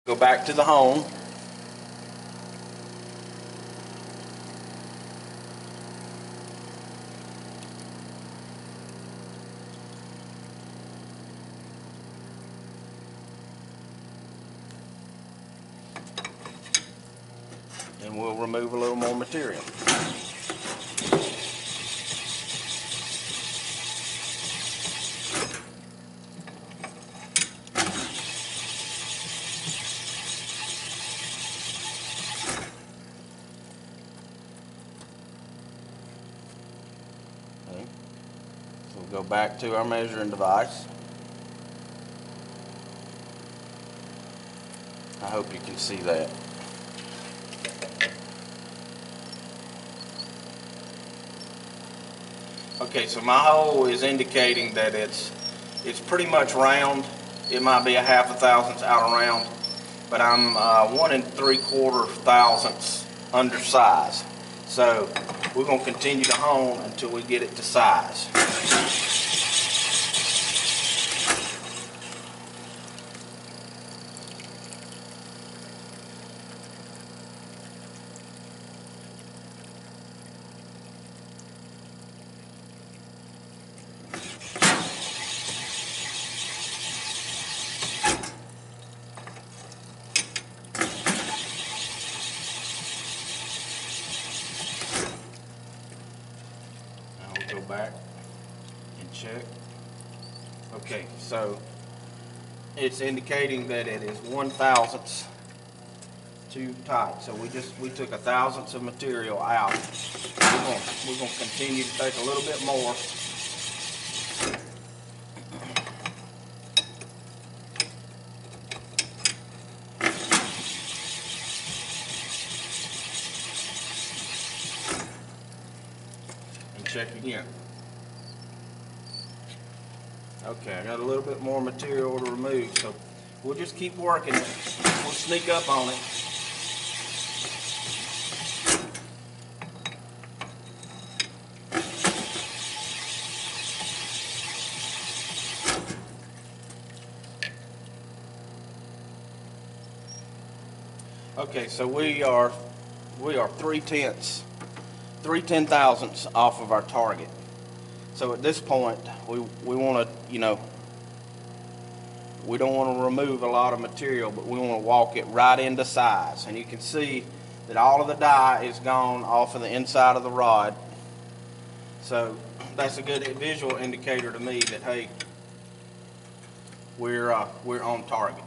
Go back to the hone. And we'll remove a little more material. Okay. So we'll go back to our measuring device. I hope you can see that. Okay, so my hole is indicating that it's pretty much round. It might be a half a thousandth out of round, but I'm 1 3/4 thousandths under size. So we're going to continue to hone until we get it to size. Go back and check. Okay, so it's indicating that it is 1/1000th too tight. So we took 1/1000th of material out. We're going to continue to take a little bit more. Check again. Okay, I got a little bit more material to remove, so we'll just keep working it. We'll sneak up on it. Okay, so we are 3 10,000ths off of our target. So at this point, we want to, we don't want to remove a lot of material, but we want to walk it right into size. And you can see that all of the dye is gone off of the inside of the rod. So that's a good visual indicator to me that, hey, we're on target.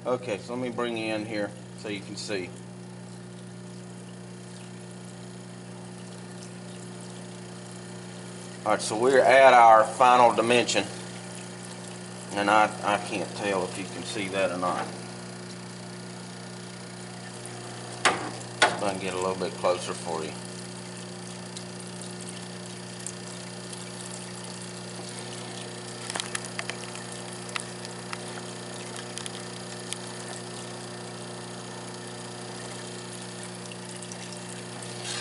Okay, so let me bring you in here so you can see. Alright, so we're at our final dimension, and I can't tell if you can see that or not. I can get a little bit closer for you.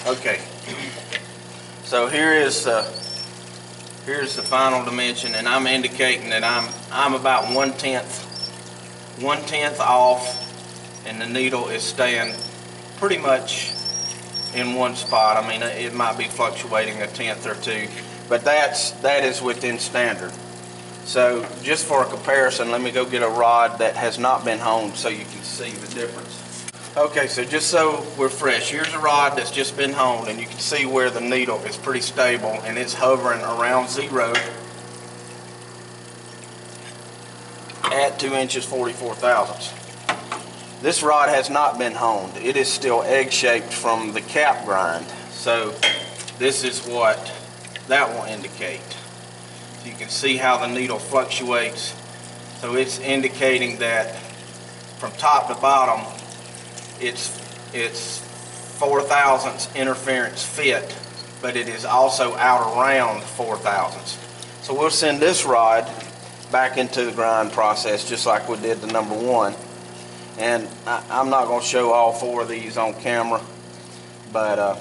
Okay, so here's the final dimension, and I'm indicating that I'm about 1/10 off, and the needle is staying pretty much in one spot. I mean, it might be fluctuating 1/10 or 2, but that is within standard. So just for a comparison, let me go get a rod that has not been honed so you can see the difference. Okay, so just so we're fresh, here's a rod that's just been honed, and you can see where the needle is pretty stable and it's hovering around 0 at 2 inches 44 thousandths. This rod has not been honed. It is still egg-shaped from the cap grind. So this is what that will indicate. So you can see how the needle fluctuates. So it's indicating that from top to bottom, it's 4 thousandths interference fit, but it is also out around 4 thousandths. So we'll send this rod back into the grind process, just like we did the number one. And I'm not going to show all 4 of these on camera, but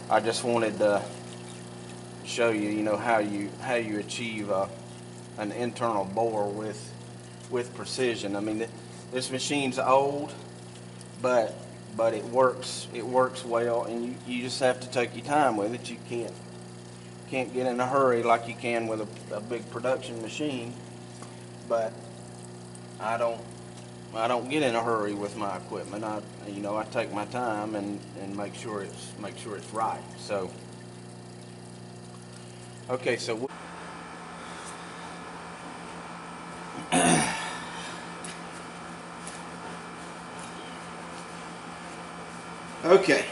I just wanted to show you, you know, how you achieve an internal bore with precision. I mean, this machine's old, but it works well, and you just have to take your time with it. You can't get in a hurry like you can with a big production machine. But I don't get in a hurry with my equipment. I take my time and make sure it's right. So okay, so okay.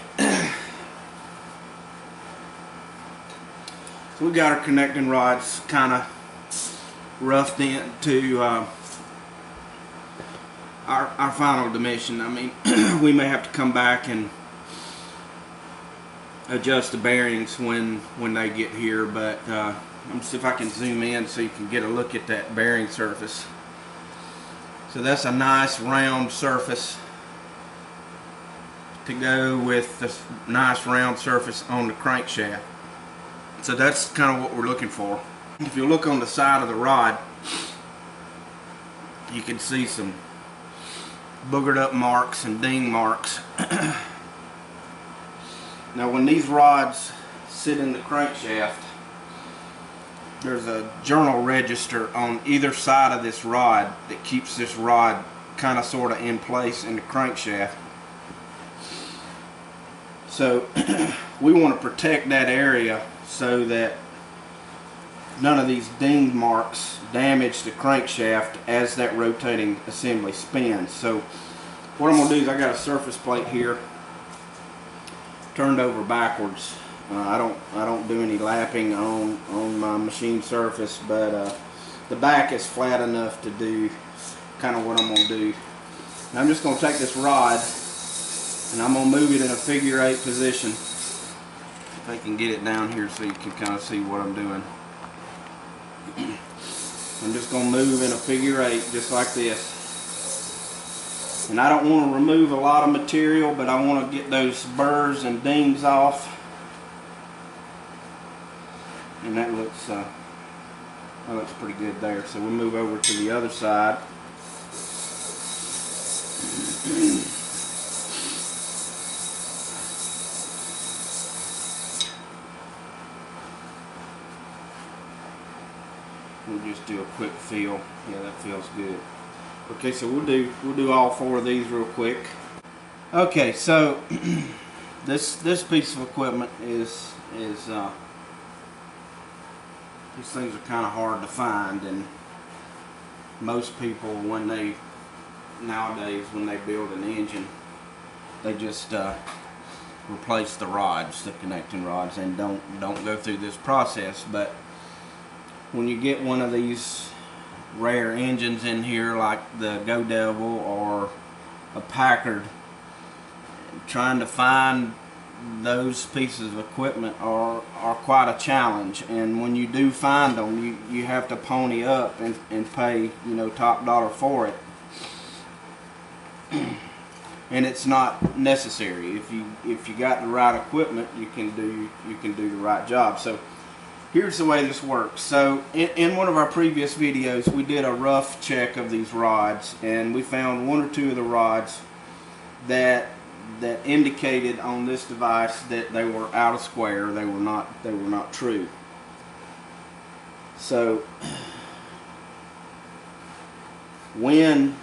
So we got our connecting rods kind of roughed into our final dimension. I mean, we may have to come back and adjust the bearings when they get here, but let me see if I can zoom in so you can get a look at that bearing surface. So that's a nice round surface to go with this nice round surface on the crankshaft. So that's kind of what we're looking for. If you look on the side of the rod, you can see some boogered up marks and ding marks. Now when these rods sit in the crankshaft, there's a journal register on either side of this rod that keeps this rod kind of sort of in place in the crankshaft. So we want to protect that area so that none of these ding marks damage the crankshaft as that rotating assembly spins. So what I'm going to do is I got a surface plate here turned over backwards. I don't do any lapping on my machine surface, but the back is flat enough to do kind of what I'm going to do. Now I'm just going to take this rod and I'm going to move it in a figure 8 position. If I can get it down here so you can kind of see what I'm doing. I'm just going to move in a figure 8 just like this. And I don't want to remove a lot of material, but I want to get those burrs and dings off. And that looks pretty good there. So we'll move over to the other side. We'll just do a quick feel. Yeah, that feels good. Okay, so we'll do all 4 of these real quick. Okay, so this piece of equipment is these things are kind of hard to find, and most people nowadays when they build an engine, they just replace the rods, the connecting rods, and don't go through this process. But when you get one of these rare engines in here like the Go Devil or a Packard, trying to find those pieces of equipment are quite a challenge. And when you do find them, you have to pony up and pay, you know, top dollar for it. And it's not necessary. If you got the right equipment, you can do the right job. So here's the way this works. So in one of our previous videos, we did a rough check of these rods, and we found 1 or 2 of the rods that indicated on this device that they were out of square. They were not true. So when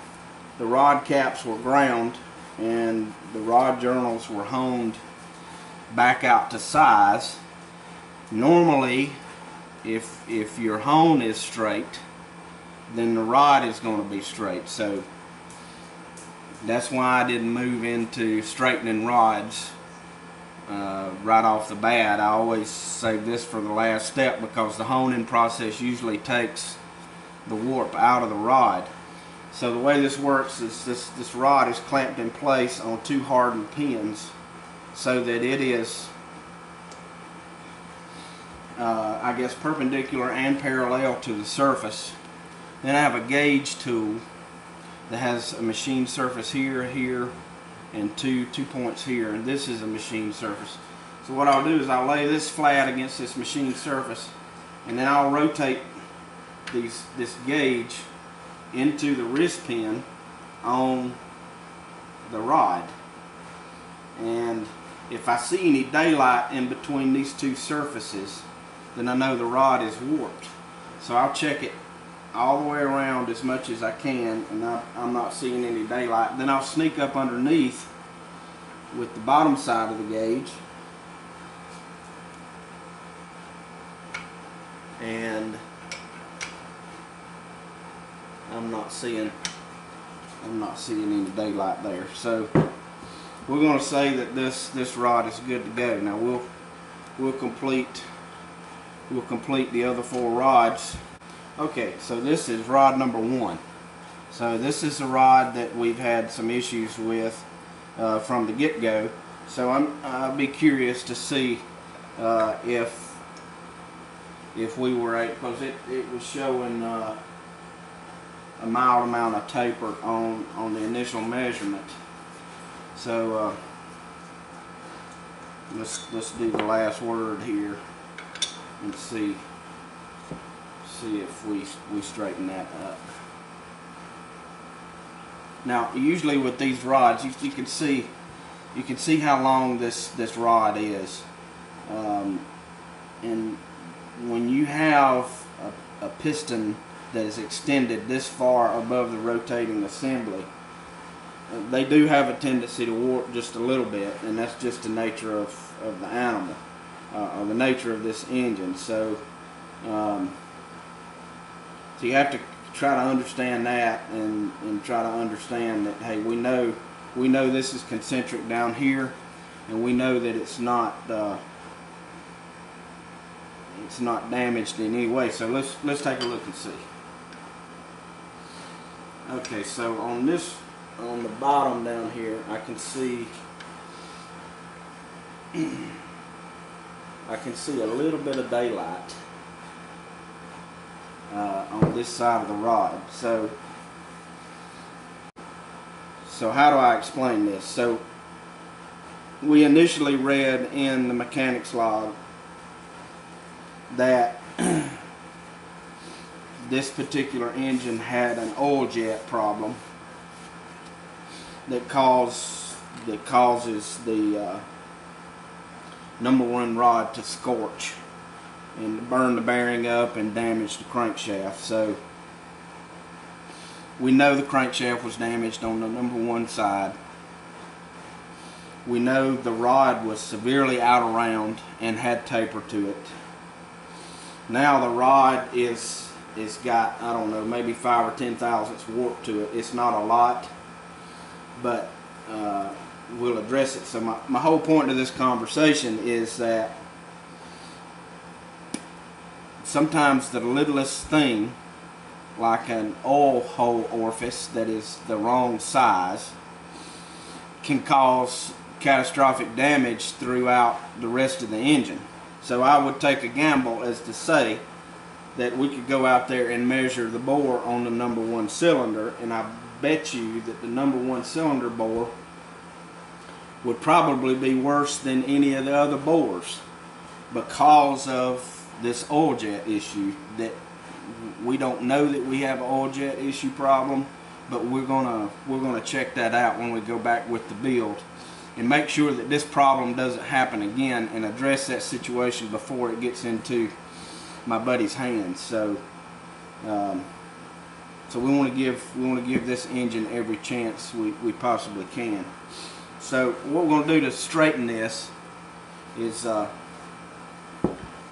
the rod caps were ground and the rod journals were honed back out to size, normally if your hone is straight, then the rod is going to be straight. So that's why I didn't move into straightening rods right off the bat. I always save this for the last step because the honing process usually takes the warp out of the rod. So the way this works is this rod is clamped in place on 2 hardened pins so that it is I guess perpendicular and parallel to the surface. Then I have a gauge tool that has a machine surface here, here, and two points here, and this is a machine surface. So what I'll do is I'll lay this flat against this machine surface, and then I'll rotate this gauge into the wrist pin on the rod. And if I see any daylight in between these two surfaces, then I know the rod is warped. So I'll check it all the way around as much as I can, and I'm not seeing any daylight. Then I'll sneak up underneath with the bottom side of the gauge, and I'm not seeing any daylight there. So we're going to say that this rod is good to go. Now we'll complete the other 4 rods. Okay, so this is rod number 1. So this is a rod that we've had some issues with from the get-go. So I'll be curious to see if we were able, because it was showing a mild amount of taper on the initial measurement. So let's do the last word here and see if we straighten that up. Now usually with these rods you can see how long this rod is, and when you have a piston that is extended this far above the rotating assembly, they do have a tendency to warp just a little bit, and that's just the nature of the animal, or the nature of this engine. So so you have to try to understand that, and try to understand that, hey, we know this is concentric down here, and we know that it's not damaged in any way. So let's take a look and see. Okay, so on the bottom down here, I can see a little bit of daylight on this side of the rod. So how do I explain this? So we initially read in the mechanics log that this particular engine had an oil jet problem that causes the number 1 rod to scorch and burn the bearing up and damage the crankshaft. So we know the crankshaft was damaged on the number 1 side. We know the rod was severely out of round and had taper to it. Now the rod is got, I don't know, maybe 5 or 10 thousandths warp to it. It's not a lot, but we'll address it. So my whole point of this conversation is that sometimes the littlest thing, like an oil hole orifice that is the wrong size, can cause catastrophic damage throughout the rest of the engine. So I would take a gamble as to say that we could go out there and measure the bore on the number 1 cylinder, and I bet you that the number 1 cylinder bore would probably be worse than any of the other bores because of this oil jet issue. That we don't know that we have an oil jet issue problem, but we're gonna check that out when we go back with the build and make sure that this problem doesn't happen again, and address that situation before it gets into my buddy's hands. So so we want to give this engine every chance we possibly can. So what we're going to do to straighten this is